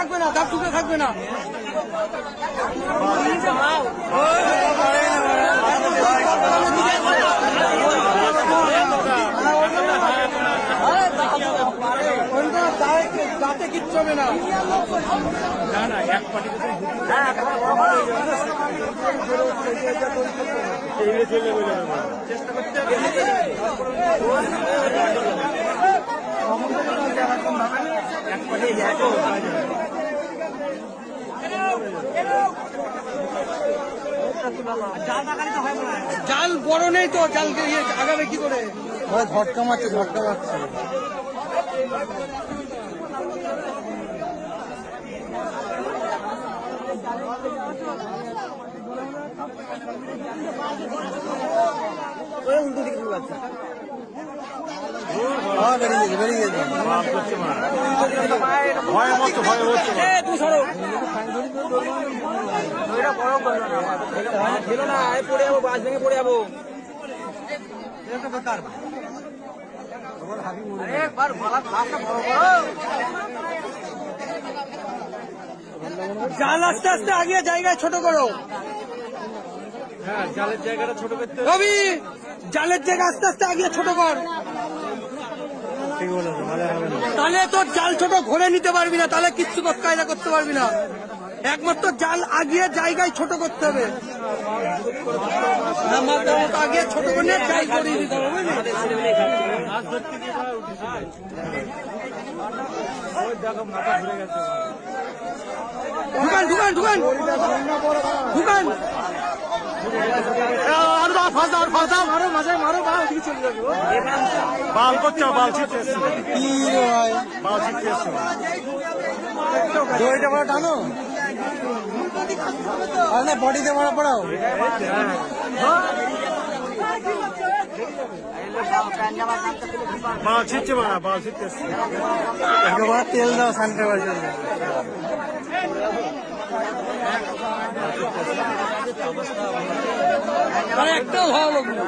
থাকবে না, দাঁত ঢুকে থাকবে না। দাঁতে কিচ্ছু হবে না। এক পাটি চেষ্টা করতে হবে। এক পাটি জাল বড় নেই তো, জালকে আগাবে কি করে? ঝটকা মারছে, ঝটকা মারছে। উল্টো দিকে চলে যাচ্ছে। বেরিয়ে গেছে। ভয় মতো ভয় হচ্ছে। খেলো না, পড়ে যাবো, বাস ভেঙে পড়ে যাবো। জাল আস্তে আস্তে আগে জায়গায় ছোট করো। হ্যাঁ, জালের জায়গাটা ছোট করতে হবে। রবি, জালের জায়গা আস্তে আস্তে আগে ছোট কর। ঠিক বলেছো, ভালো হবে না। তাহলে তোর জাল ছোট ঘরে নিতে পারবি না, তাহলে কিচ্ছু কায়দা করতে পারবি না। একমাত্র জাল আগিয়ে জায়গায় ছোট করতে হবে। আগে ছোট করে জাল করিয়ে দিতে হবে, বুঝলি? মাছ ধরতে গিয়ে ওই দেখো মাথা ঘুরে গেছে। ঢুকান ঢুকান ঢুকান ঢুকান। মারো মাঝে মারো, বাল দিকে চলে যাবে। বাল করছো, বাল ছিটছে। কি রে ভাই, বাল ছিটছে। দড়িটা পড়া টানো। আর না বডিতে মারা পড়াও। বাল ছিটছে, বাল ছিটছে। একবার তেল দাও স্নান করার জন্য। একটাও ভালো লাগলো।